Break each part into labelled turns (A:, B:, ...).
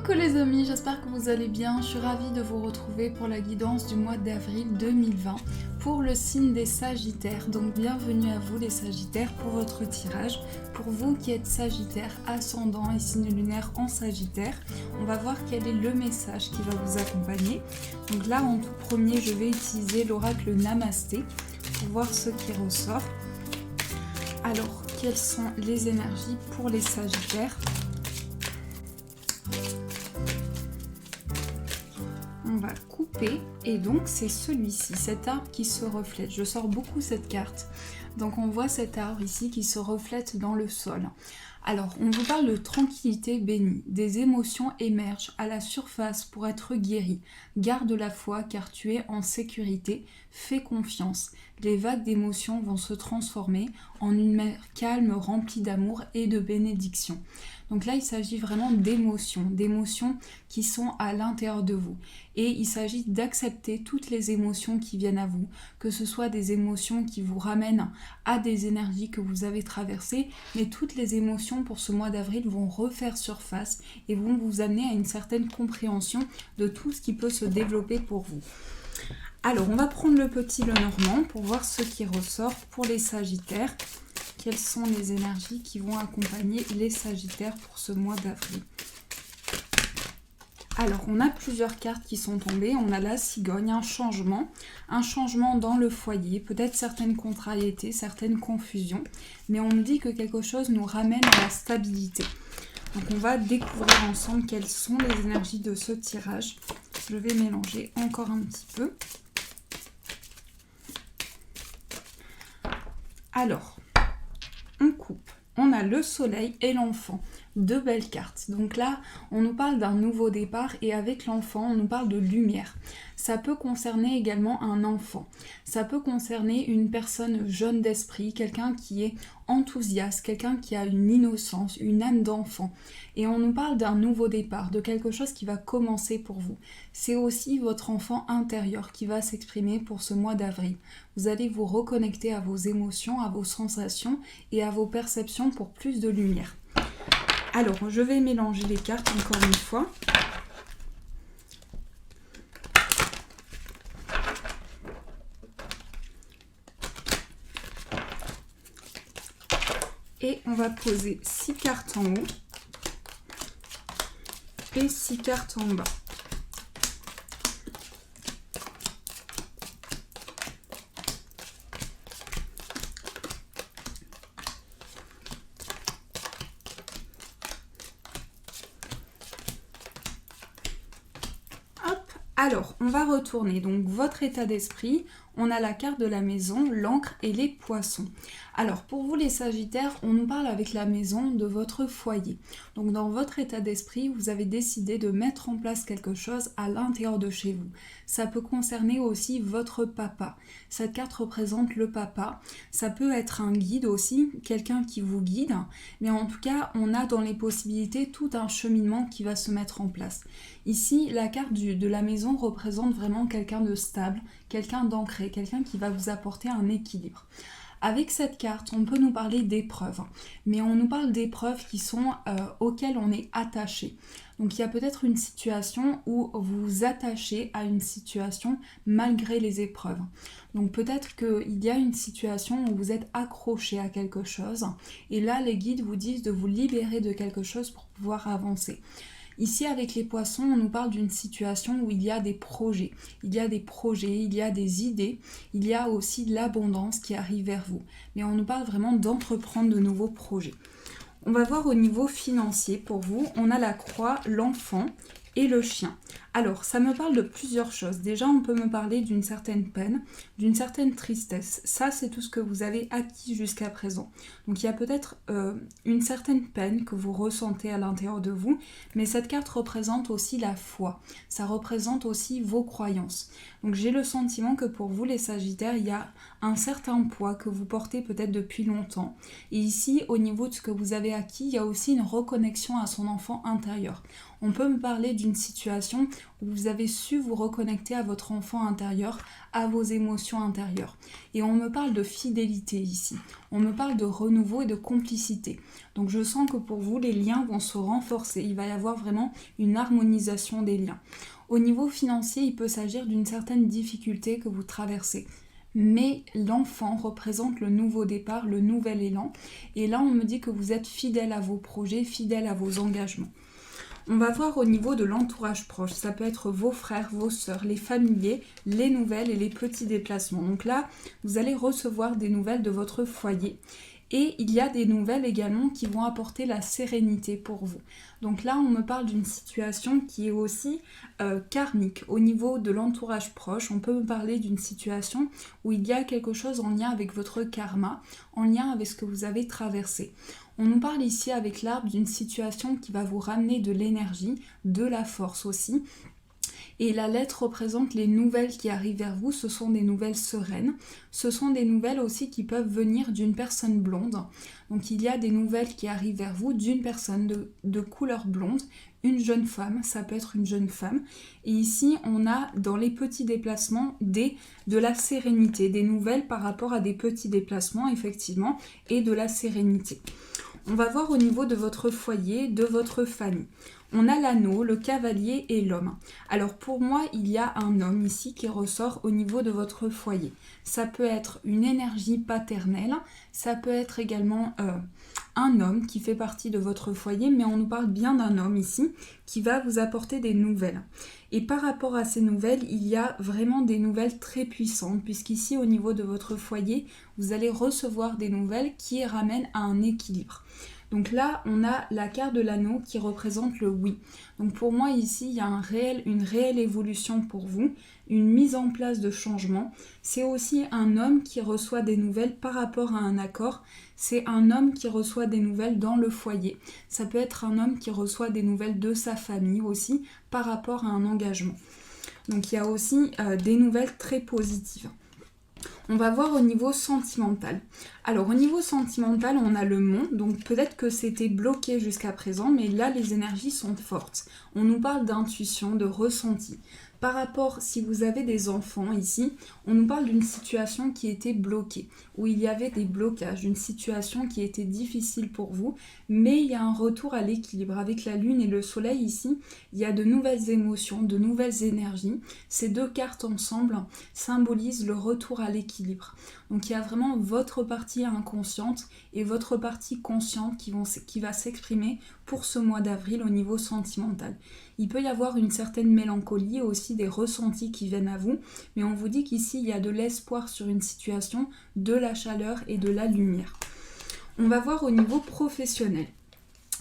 A: Coucou les amis, j'espère que vous allez bien. Je suis ravie de vous retrouver pour la guidance du mois d'avril 2020 pour le signe des Sagittaires. Donc bienvenue à vous les Sagittaires pour votre tirage. Pour vous qui êtes Sagittaire, ascendant et signe lunaire en Sagittaire, on va voir quel est le message qui va vous accompagner. Donc là en tout premier, je vais utiliser l'oracle Namasté pour voir ce qui ressort. Alors, quelles sont les énergies pour les Sagittaires ? On va couper et donc c'est celui-ci, cet arbre qui se reflète. Je sors beaucoup cette carte. Donc on voit cet arbre ici qui se reflète dans le sol. Alors on vous parle de tranquillité bénie. Des émotions émergent à la surface pour être guéries. Garde la foi car tu es en sécurité. Fais confiance. Les vagues d'émotions vont se transformer en une mer calme remplie d'amour et de bénédiction. Donc là, il s'agit vraiment d'émotions qui sont à l'intérieur de vous. Et il s'agit d'accepter toutes les émotions qui viennent à vous, que ce soit des émotions qui vous ramènent à des énergies que vous avez traversées, mais toutes les émotions pour ce mois d'avril vont refaire surface et vont vous amener à une certaine compréhension de tout ce qui peut se développer pour vous. Alors, on va prendre le petit Lenormand pour voir ce qui ressort pour les Sagittaires. Quelles sont les énergies qui vont accompagner les Sagittaires pour ce mois d'avril? Alors, on a plusieurs cartes qui sont tombées. On a la cigogne, un changement dans le foyer, peut-être certaines contrariétés, certaines confusions, mais on nous dit que quelque chose nous ramène à la stabilité. Donc, on va découvrir ensemble quelles sont les énergies de ce tirage. Je vais mélanger encore un petit peu. Alors, on coupe. On a le soleil et l'enfant. Deux belles cartes. Donc là, on nous parle d'un nouveau départ et avec l'enfant, on nous parle de lumière. Ça peut concerner également un enfant. Ça peut concerner une personne jeune d'esprit, quelqu'un qui est enthousiaste, quelqu'un qui a une innocence, une âme d'enfant. Et on nous parle d'un nouveau départ, de quelque chose qui va commencer pour vous. C'est aussi votre enfant intérieur qui va s'exprimer pour ce mois d'avril. Vous allez vous reconnecter à vos émotions, à vos sensations et à vos perceptions pour plus de lumière. Alors, je vais mélanger les cartes encore une fois. Et on va poser 6 cartes en haut et 6 cartes en bas. Alors, on va retourner, donc votre état d'esprit, on a la carte de la maison, l'encre et les poissons. Alors, pour vous les Sagittaires, on nous parle avec la maison de votre foyer. Donc, dans votre état d'esprit, vous avez décidé de mettre en place quelque chose à l'intérieur de chez vous. Ça peut concerner aussi votre papa. Cette carte représente le papa. Ça peut être un guide aussi, quelqu'un qui vous guide. Mais en tout cas, on a dans les possibilités tout un cheminement qui va se mettre en place. Ici, la carte de la maison représente vraiment quelqu'un de stable, quelqu'un d'ancré, quelqu'un qui va vous apporter un équilibre. Avec cette carte, on peut nous parler d'épreuves, mais on nous parle d'épreuves qui sont auxquelles on est attaché. Donc il y a peut-être une situation où vous vous attachez à une situation malgré les épreuves. Donc peut-être qu'il y a une situation où vous êtes accroché à quelque chose, et là les guides vous disent de vous libérer de quelque chose pour pouvoir avancer. Ici, avec les poissons, on nous parle d'une situation où il y a des projets. Il y a des idées, il y a aussi de l'abondance qui arrive vers vous. Mais on nous parle vraiment d'entreprendre de nouveaux projets. On va voir au niveau financier pour vous. On a la croix, l'enfant et le chien. Alors, ça me parle de plusieurs choses. Déjà, on peut me parler d'une certaine peine, d'une certaine tristesse. Ça, c'est tout ce que vous avez acquis jusqu'à présent. Donc, il y a peut-être une certaine peine que vous ressentez à l'intérieur de vous, mais cette carte représente aussi la foi. Ça représente aussi vos croyances. Donc, j'ai le sentiment que pour vous, les Sagittaires, il y a un certain poids que vous portez peut-être depuis longtemps. Et ici, au niveau de ce que vous avez acquis, il y a aussi une reconnexion à son enfant intérieur. On peut me parler d'une situation où vous avez su vous reconnecter à votre enfant intérieur, à vos émotions intérieures. Et on me parle de fidélité ici. On me parle de renouveau et de complicité. Donc je sens que pour vous, les liens vont se renforcer. Il va y avoir vraiment une harmonisation des liens. Au niveau financier, il peut s'agir d'une certaine difficulté que vous traversez. Mais l'enfant représente le nouveau départ, le nouvel élan. Et là, on me dit que vous êtes fidèle à vos projets, fidèle à vos engagements. On va voir au niveau de l'entourage proche. Ça peut être vos frères, vos sœurs, les familiers, les nouvelles et les petits déplacements. Donc là, vous allez recevoir des nouvelles de votre foyer. Et il y a des nouvelles également qui vont apporter la sérénité pour vous. Donc là, on me parle d'une situation qui est aussi karmique. Au niveau de l'entourage proche, on peut me parler d'une situation où il y a quelque chose en lien avec votre karma, en lien avec ce que vous avez traversé. On nous parle ici avec l'arbre d'une situation qui va vous ramener de l'énergie, de la force aussi. Et la lettre représente les nouvelles qui arrivent vers vous, ce sont des nouvelles sereines. Ce sont des nouvelles aussi qui peuvent venir d'une personne blonde. Donc il y a des nouvelles qui arrivent vers vous d'une personne de couleur blonde, une jeune femme, ça peut être une jeune femme. Et ici, on a dans les petits déplacements de la sérénité, des nouvelles par rapport à des petits déplacements, effectivement, et de la sérénité. On va voir au niveau de votre foyer, de votre famille. On a l'anneau, le cavalier et l'homme. Alors pour moi, il y a un homme ici qui ressort au niveau de votre foyer. Ça peut être une énergie paternelle, ça peut être également un homme qui fait partie de votre foyer, mais on nous parle bien d'un homme ici qui va vous apporter des nouvelles. Et par rapport à ces nouvelles, il y a vraiment des nouvelles très puissantes, puisqu'ici au niveau de votre foyer, vous allez recevoir des nouvelles qui ramènent à un équilibre. Donc là, on a la carte de l'anneau qui représente le oui. Donc pour moi ici, il y a une réelle évolution pour vous, une mise en place de changement. C'est aussi un homme qui reçoit des nouvelles par rapport à un accord. C'est un homme qui reçoit des nouvelles dans le foyer. Ça peut être un homme qui reçoit des nouvelles de sa famille aussi par rapport à un engagement. Donc il y a aussi des nouvelles très positives. On va voir au niveau sentimental. Alors au niveau sentimental, on a le mont, donc peut-être que c'était bloqué jusqu'à présent, mais là les énergies sont fortes. On nous parle d'intuition, de ressenti. Par rapport, si vous avez des enfants ici, on nous parle d'une situation qui était bloquée, où il y avait des blocages, une situation qui était difficile pour vous, mais il y a un retour à l'équilibre. Avec la lune et le soleil ici, il y a de nouvelles émotions, de nouvelles énergies. Ces deux cartes ensemble symbolisent le retour à l'équilibre. Donc il y a vraiment votre partie inconsciente et votre partie consciente qui va s'exprimer pour ce mois d'avril au niveau sentimental. Il peut y avoir une certaine mélancolie, aussi des ressentis qui viennent à vous, mais on vous dit qu'ici il y a de l'espoir sur une situation, de la chaleur et de la lumière. On va voir au niveau professionnel.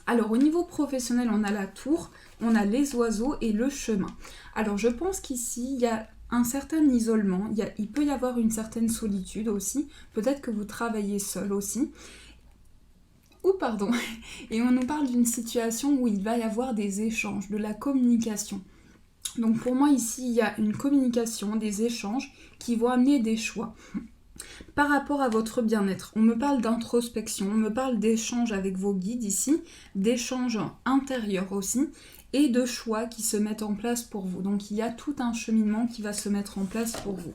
A: Alors au niveau professionnel, on a la tour, on a les oiseaux et le chemin. Alors je pense qu'ici, il y a un certain isolement, il peut y avoir une certaine solitude aussi, peut-être que vous travaillez seul aussi. Et on nous parle d'une situation où il va y avoir des échanges, de la communication. Donc pour moi ici, il y a une communication, des échanges qui vont amener des choix. Par rapport à votre bien-être, on me parle d'introspection, on me parle d'échanges avec vos guides ici, d'échanges intérieurs aussi, et de choix qui se mettent en place pour vous. Donc il y a tout un cheminement qui va se mettre en place pour vous.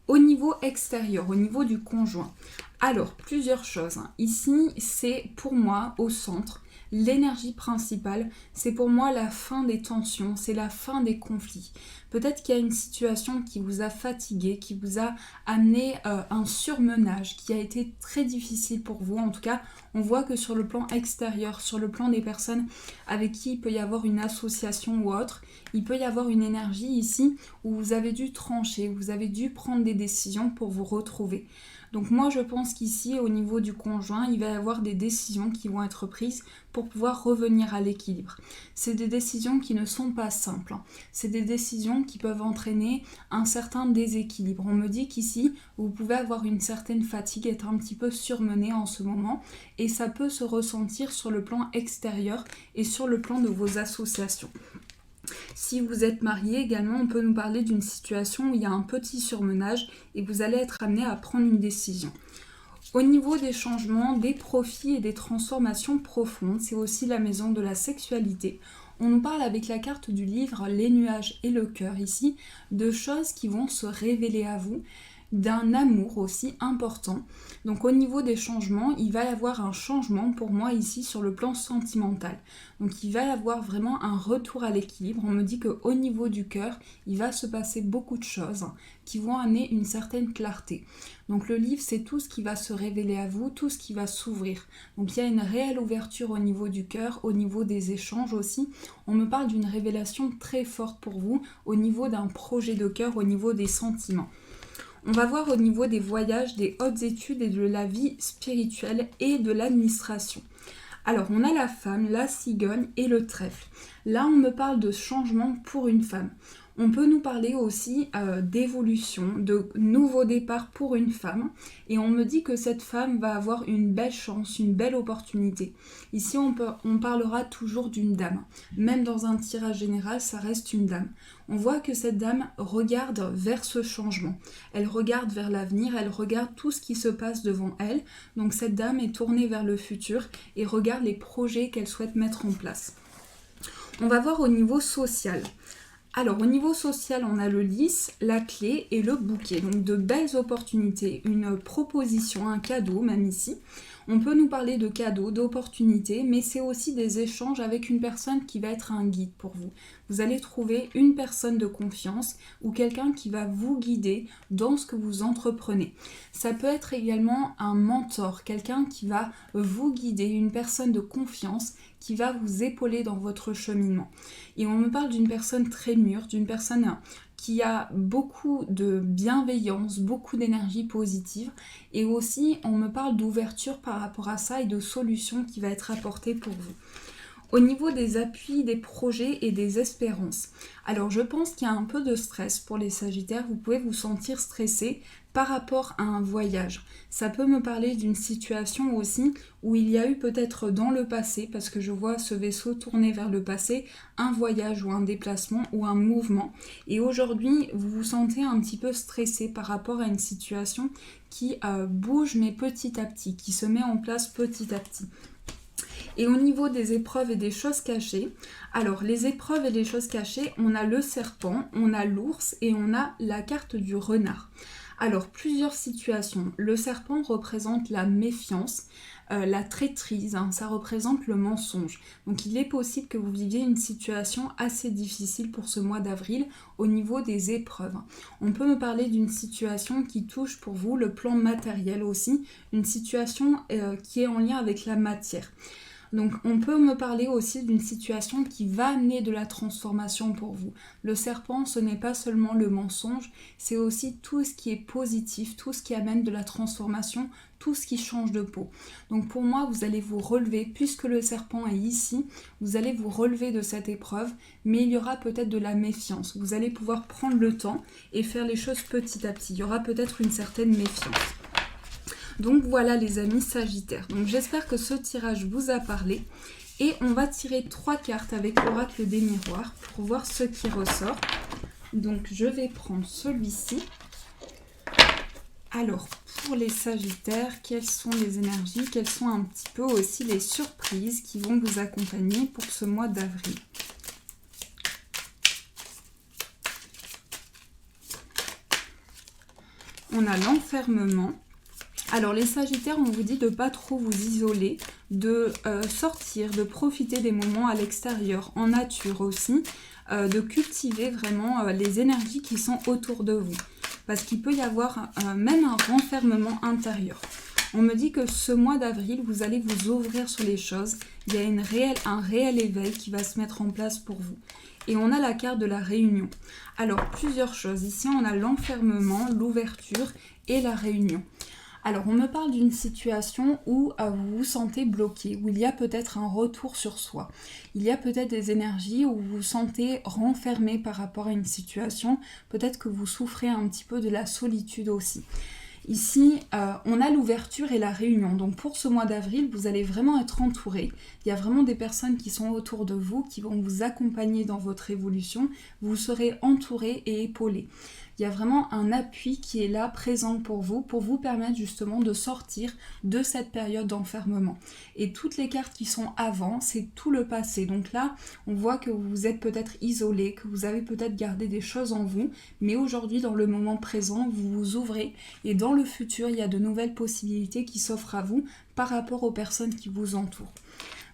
A: Au niveau extérieur, au niveau du conjoint, alors plusieurs choses. Ici, c'est pour moi au centre, l'énergie principale, c'est pour moi la fin des tensions, c'est la fin des conflits. Peut-être qu'il y a une situation qui vous a fatigué, qui vous a amené un surmenage, qui a été très difficile pour vous. En tout cas, on voit que sur le plan extérieur, sur le plan des personnes avec qui il peut y avoir une association ou autre, il peut y avoir une énergie ici où vous avez dû trancher, vous avez dû prendre des décisions pour vous retrouver. Donc moi je pense qu'ici au niveau du conjoint, il va y avoir des décisions qui vont être prises pour pouvoir revenir à l'équilibre. C'est des décisions qui ne sont pas simples. C'est des décisions qui peuvent entraîner un certain déséquilibre. On me dit qu'ici, vous pouvez avoir une certaine fatigue, être un petit peu surmené en ce moment et ça peut se ressentir sur le plan extérieur et sur le plan de vos associations. Si vous êtes marié également, on peut nous parler d'une situation où il y a un petit surmenage et vous allez être amené à prendre une décision. Au niveau des changements, des profits et des transformations profondes, c'est aussi la maison de la sexualité. On nous parle avec la carte du livre, les nuages et le cœur ici, de choses qui vont se révéler à vous, d'un amour aussi important. Donc au niveau des changements, il va y avoir un changement pour moi ici sur le plan sentimental. Donc il va y avoir vraiment un retour à l'équilibre. On me dit qu'au niveau du cœur, il va se passer beaucoup de choses qui vont amener une certaine clarté. Donc le livre, c'est tout ce qui va se révéler à vous, tout ce qui va s'ouvrir. Donc il y a une réelle ouverture au niveau du cœur, au niveau des échanges aussi. On me parle d'une révélation très forte pour vous, au niveau d'un projet de cœur, au niveau des sentiments. On va voir au niveau des voyages, des hautes études et de la vie spirituelle et de l'administration. Alors, on a la femme, la cigogne et le trèfle. Là, on me parle de changement pour une femme. On peut nous parler aussi d'évolution, de nouveaux départs pour une femme. Et on me dit que cette femme va avoir une belle chance, une belle opportunité. Ici, on parlera toujours d'une dame. Même dans un tirage général, ça reste une dame. On voit que cette dame regarde vers ce changement. Elle regarde vers l'avenir, elle regarde tout ce qui se passe devant elle. Donc cette dame est tournée vers le futur et regarde les projets qu'elle souhaite mettre en place. On va voir au niveau social. Alors au niveau social, on a le lys, la clé et le bouquet. Donc de belles opportunités, une proposition, un cadeau même ici. On peut nous parler de cadeaux, d'opportunités, mais c'est aussi des échanges avec une personne qui va être un guide pour vous. Vous allez trouver une personne de confiance ou quelqu'un qui va vous guider dans ce que vous entreprenez. Ça peut être également un mentor, quelqu'un qui va vous guider, une personne de confiance qui va vous épauler dans votre cheminement. Et on me parle d'une personne très mûre, d'une personne qui a beaucoup de bienveillance, beaucoup d'énergie positive, et aussi on me parle d'ouverture par rapport à ça et de solutions qui va être apportée pour vous. Au niveau des appuis, des projets et des espérances, alors je pense qu'il y a un peu de stress pour les Sagittaires, vous pouvez vous sentir stressé par rapport à un voyage. Ça peut me parler d'une situation aussi où il y a eu peut-être dans le passé, parce que je vois ce vaisseau tourner vers le passé, un voyage ou un déplacement ou un mouvement. Et aujourd'hui, vous vous sentez un petit peu stressé par rapport à une situation qui bouge mais petit à petit, qui se met en place petit à petit. Et au niveau des épreuves et des choses cachées, alors les épreuves et les choses cachées, on a le serpent, on a l'ours et on a la carte du renard. Alors plusieurs situations. Le serpent représente la méfiance, la traîtrise, ça représente le mensonge. Donc il est possible que vous viviez une situation assez difficile pour ce mois d'avril au niveau des épreuves. On peut me parler d'une situation qui touche pour vous le plan matériel aussi, une situation qui est en lien avec la matière. Donc on peut me parler aussi d'une situation qui va amener de la transformation pour vous. Le serpent, ce n'est pas seulement le mensonge, c'est aussi tout ce qui est positif, tout ce qui amène de la transformation, tout ce qui change de peau. Donc pour moi, vous allez vous relever, puisque le serpent est ici, vous allez vous relever de cette épreuve, mais il y aura peut-être de la méfiance. Vous allez pouvoir prendre le temps et faire les choses petit à petit. Il y aura peut-être une certaine méfiance. Donc voilà les amis Sagittaires. Donc j'espère que ce tirage vous a parlé. Et on va tirer 3 cartes avec l'oracle des miroirs pour voir ce qui ressort. Donc je vais prendre celui-ci. Alors pour les Sagittaires, quelles sont les énergies, quelles sont un petit peu aussi les surprises qui vont vous accompagner pour ce mois d'avril? On a l'enfermement. Alors les Sagittaires, on vous dit de ne pas trop vous isoler, de sortir, de profiter des moments à l'extérieur, en nature aussi, de cultiver vraiment les énergies qui sont autour de vous. Parce qu'il peut y avoir même un renfermement intérieur. On me dit que ce mois d'avril, vous allez vous ouvrir sur les choses. Il y a un réel éveil qui va se mettre en place pour vous. Et on a la carte de la réunion. Alors plusieurs choses. Ici, on a l'enfermement, l'ouverture et la réunion. Alors, on me parle d'une situation où vous vous sentez bloqué, où il y a peut-être un retour sur soi. Il y a peut-être des énergies où vous vous sentez renfermé par rapport à une situation. Peut-être que vous souffrez un petit peu de la solitude aussi. Ici, on a l'ouverture et la réunion. Donc pour ce mois d'avril, vous allez vraiment être entouré. Il y a vraiment des personnes qui sont autour de vous, qui vont vous accompagner dans votre évolution. Vous serez entouré et épaulé. il y a vraiment un appui qui est là, présent pour vous permettre justement de sortir de cette période d'enfermement. Et toutes les cartes qui sont avant, c'est tout le passé. Donc là, on voit que vous êtes peut-être isolé, que vous avez peut-être gardé des choses en vous, mais aujourd'hui, dans le moment présent, vous vous ouvrez et dans le futur, il y a de nouvelles possibilités qui s'offrent à vous par rapport aux personnes qui vous entourent.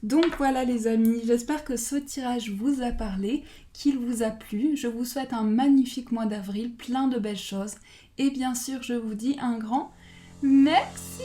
A: Donc voilà les amis, j'espère que ce tirage vous a parlé, qu'il vous a plu. Je vous souhaite un magnifique mois d'avril, plein de belles choses. Et bien sûr, je vous dis un grand merci.